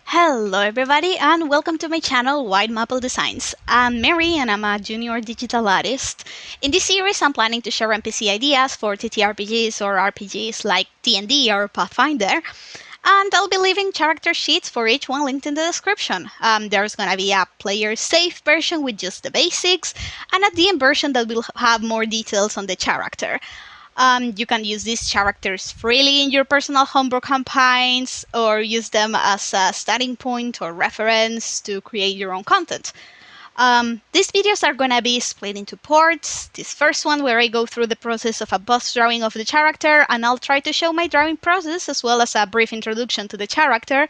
Hello everybody and welcome to my channel White Maple Designs. I'm Mary and I'm a junior digital artist. In this series I'm planning to share NPC ideas for TTRPGs or RPGs like D&D or Pathfinder. And I'll be leaving character sheets for each one linked in the description. There's gonna be a player safe version with just the basics and a DM version that will have more details on the character. You can use these characters freely in your personal homebrew campaigns or use them as a starting point or reference to create your own content. These videos are going to be split into parts. This first one where I go through the process of a boss drawing of the character and I'll try to show my drawing process as well as a brief introduction to the character.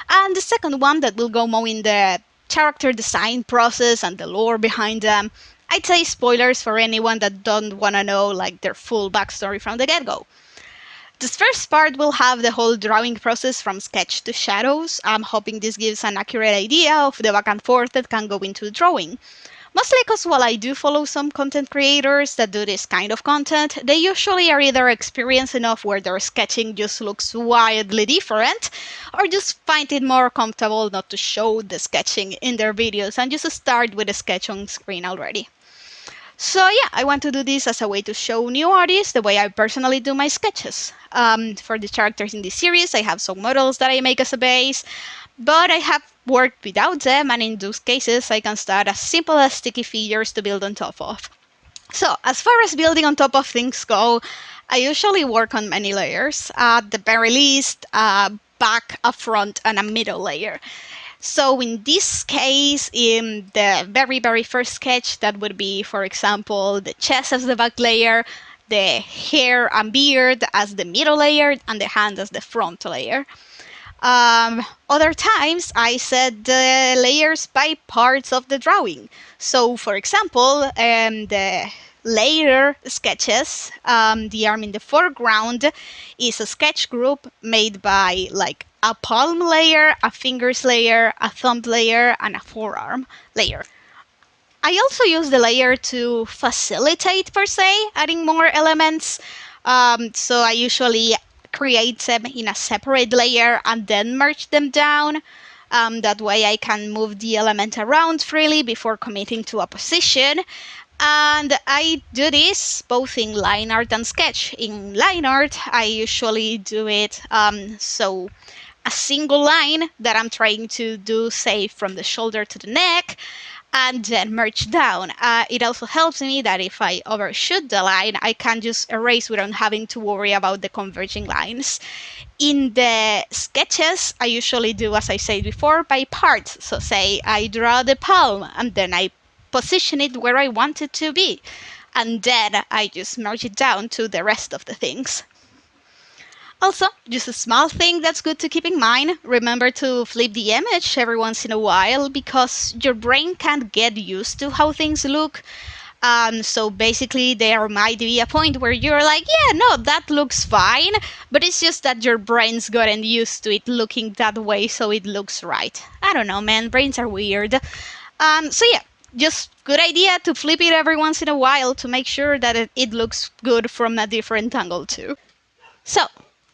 And the second one that will go more in the character design process and the lore behind them. I'd say spoilers for anyone that don't want to know like their full backstory from the get-go. This first part will have the whole drawing process from sketch to shadows. I'm hoping this gives an accurate idea of the back and forth that can go into the drawing. Mostly because while I do follow some content creators that do this kind of content, they usually are either experienced enough where their sketching just looks wildly different, or just find it more comfortable not to show the sketching in their videos and just start with a sketch on screen already. So yeah, I want to do this as a way to show new artists the way I personally do my sketches. For the characters in this series, I have some models that I make as a base, but I have worked without them, and in those cases, I can start as simple as sticky figures to build on top of. So as far as building on top of things go, I usually work on many layers. At the very least, a back, a front, and a middle layer. So in this case, in the very first sketch, that would be, for example, the chest as the back layer, the hair and beard as the middle layer, and the hand as the front layer. Other times, I set the layers by parts of the drawing. So, for example, the later sketches, the arm in the foreground is a sketch group made by like a palm layer, a fingers layer, a thumb layer, and a forearm layer. I also use the layer to facilitate, per se, adding more elements. So I usually create them in a separate layer and then merge them down. That way I can move the element around freely before committing to a position. And I do this both in line art and sketch. In line art, I usually do it so a single line that I'm trying to do, say, from the shoulder to the neck, and then merge down. It also helps me that if I overshoot the line, I can just erase without having to worry about the converging lines. In the sketches, I usually do, as I said before, by parts. So say I draw the palm, and then I position it where I want it to be. And then I just merge it down to the rest of the things. Also, just a small thing that's good to keep in mind, remember to flip the image every once in a while because your brain can't get used to how things look. So basically there might be a point where you're like, yeah, no, that looks fine, but it's just that your brain's gotten used to it looking that way so it looks right. I don't know, man, brains are weird. So yeah, just good idea to flip it every once in a while to make sure that it looks good from a different angle too. So,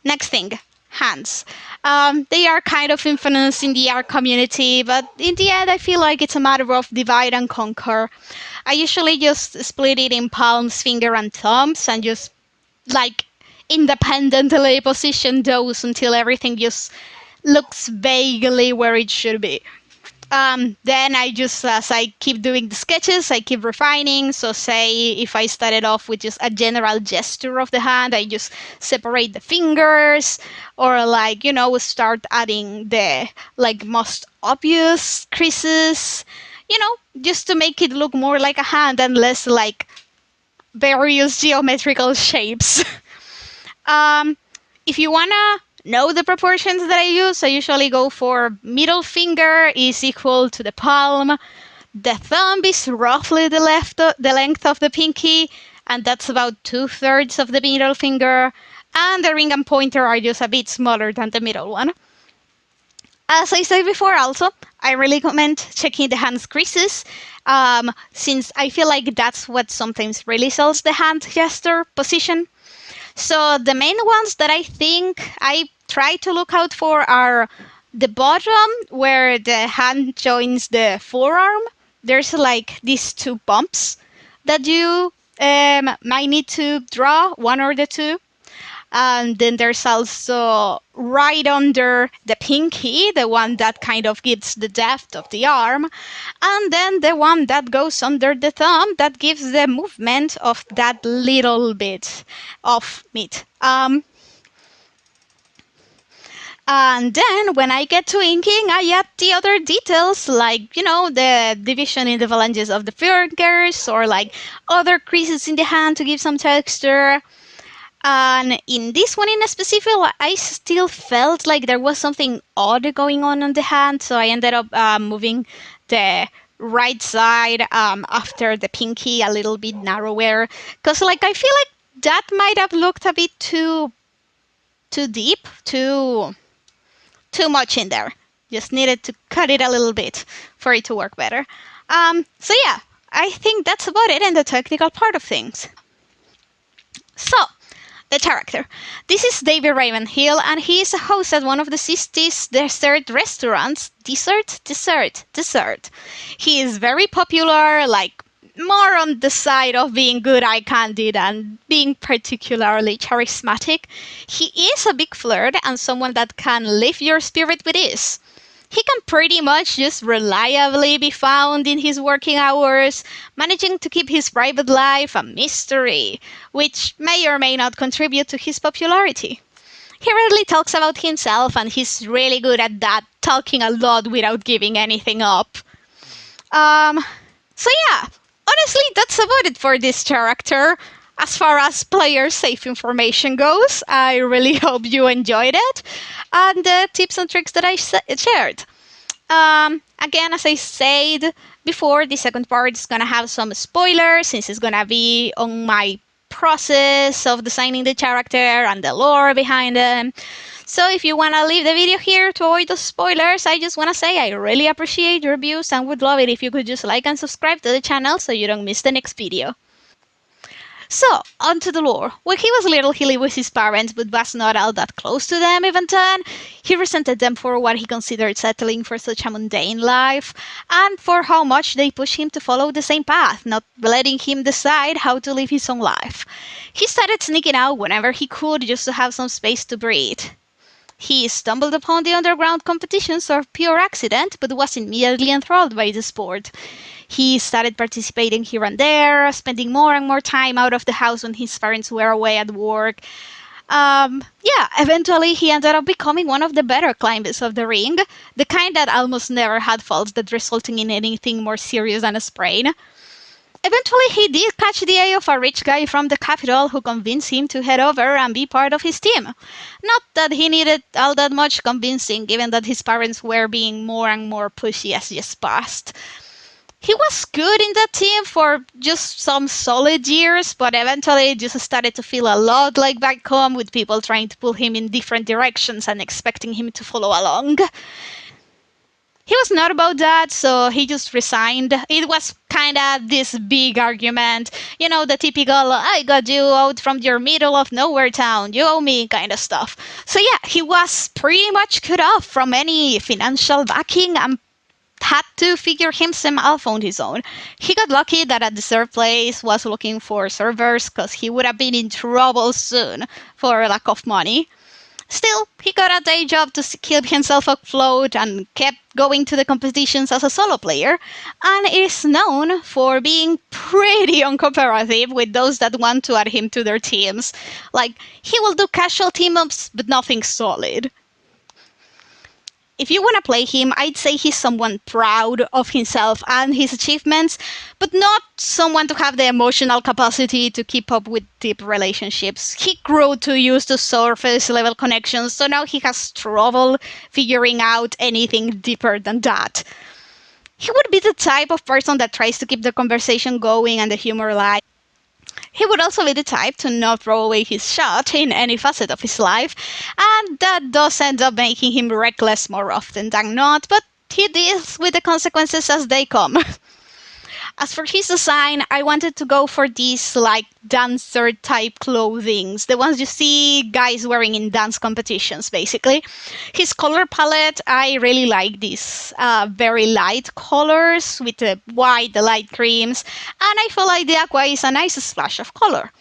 next thing, hands. They are kind of infamous in the art community, but in the end I feel like it's a matter of divide and conquer. I usually just split it in palms, finger, and thumbs and just like independently position those until everything just looks vaguely where it should be. Then I just, as I keep doing the sketches, I keep refining. So say if I started off with just a general gesture of the hand, I just separate the fingers or like, you know, start adding the like most obvious creases, you know, just to make it look more like a hand and less like various geometrical shapes. If you wanna know the proportions that I use, I usually go for middle finger is equal to the palm. The thumb is roughly the length of the pinky, and that's about 2/3 of the middle finger. And the ring and pointer are just a bit smaller than the middle one. As I said before also, I really recommend checking the hand's creases, since I feel like that's what sometimes really sells the hand gesture position. So the main ones that I think I try to look out for are the bottom where the hand joins the forearm, there's like these two bumps that you might need to draw, one or the two. And then there's also right under the pinky, the one that kind of gives the depth of the arm. And then the one that goes under the thumb that gives the movement of that little bit of meat. And then when I get to inking, I add the other details like, the division in the phalanges of the fingers or like other creases in the hand to give some texture. And in this one in specific, I still felt like there was something odd going on the hand, so I ended up moving the right side after the pinky a little bit narrower, because like I feel like that might have looked a bit too deep, too much in there. Just needed to cut it a little bit for it to work better. So yeah, I think that's about it in the technical part of things. So, the character. This is David Ravenhill, and he is a host at one of the city's dessert restaurants. Dessert. He is very popular, like more on the side of being good eye candy than being particularly charismatic. He is a big flirt and someone that can lift your spirit with ease. He can pretty much just reliably be found in his working hours, managing to keep his private life a mystery, which may or may not contribute to his popularity. He rarely talks about himself, and he's really good at that, talking a lot without giving anything up. So yeah, honestly, that's about it for this character. As far as player safe information goes, I really hope you enjoyed it and the tips and tricks that I shared. Again, as I said before, the second part is gonna have some spoilers since it's gonna be on my process of designing the character and the lore behind them. So if you want to leave the video here to avoid those spoilers, I just want to say I really appreciate your views and would love it if you could just like and subscribe to the channel so you don't miss the next video. So, on to the lore. When he was little, he lived with his parents, but was not all that close to them even then. He resented them for what he considered settling for such a mundane life, and for how much they pushed him to follow the same path, not letting him decide how to live his own life. He started sneaking out whenever he could just to have some space to breathe. He stumbled upon the underground competitions of pure accident, but was immediately enthralled by the sport. He started participating here and there, spending more and more time out of the house when his parents were away at work. Eventually he ended up becoming one of the better climbers of the ring, the kind that almost never had falls that resulting in anything more serious than a sprain. Eventually he did catch the eye of a rich guy from the capital who convinced him to head over and be part of his team. Not that he needed all that much convincing, given that his parents were being more and more pushy as years passed. He was good in that team for just some solid years, but eventually it just started to feel a lot like back home, with people trying to pull him in different directions and expecting him to follow along. He was not about that, so he just resigned. It was kind of this big argument, the typical, I got you out from your middle of nowhere town, you owe me kind of stuff. So yeah, he was pretty much cut off from any financial backing and had to figure himself on his own. He got lucky that a dessert place was looking for servers, because he would have been in trouble soon for lack of money. Still, he got a day job to keep himself afloat and kept going to the competitions as a solo player, and is known for being pretty uncooperative with those that want to add him to their teams. Like, he will do casual team-ups, but nothing solid. If you want to play him, I'd say he's someone proud of himself and his achievements, but not someone to have the emotional capacity to keep up with deep relationships. He grew too used to surface level connections, so now he has trouble figuring out anything deeper than that. He would be the type of person that tries to keep the conversation going and the humor alive. He would also be the type to not throw away his shot in any facet of his life, and that does end up making him reckless more often than not, but he deals with the consequences as they come. As for his design, I wanted to go for these like dancer type clothings, the ones you see guys wearing in dance competitions, basically. His color palette, I really like these very light colors with the white, the light creams, and I feel like the aqua is a nice splash of color.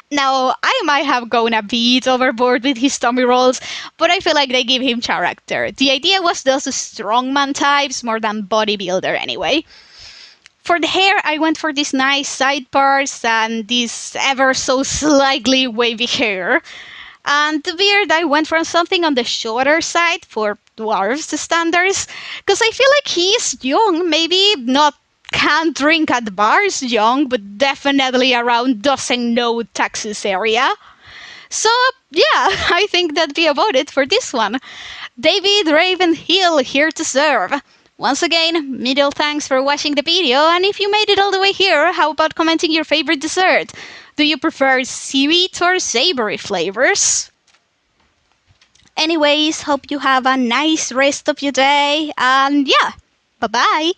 Now, I might have gone a bit overboard with his tummy rolls, but I feel like they give him character. The idea was those strongman types more than bodybuilder anyway. For the hair, I went for these nice sidebars and this ever so slightly wavy hair. And the beard, I went for something on the shorter side for dwarves standards, because I feel like he's young, maybe not can't drink at bars young, but definitely around doesn't know Texas area. So, yeah, I think that'd be about it for this one. David Ravenhill here to serve. Once again, middle thanks for watching the video, and if you made it all the way here, how about commenting your favorite dessert? Do you prefer sweet or savory flavors? Anyways, hope you have a nice rest of your day, and yeah, bye bye!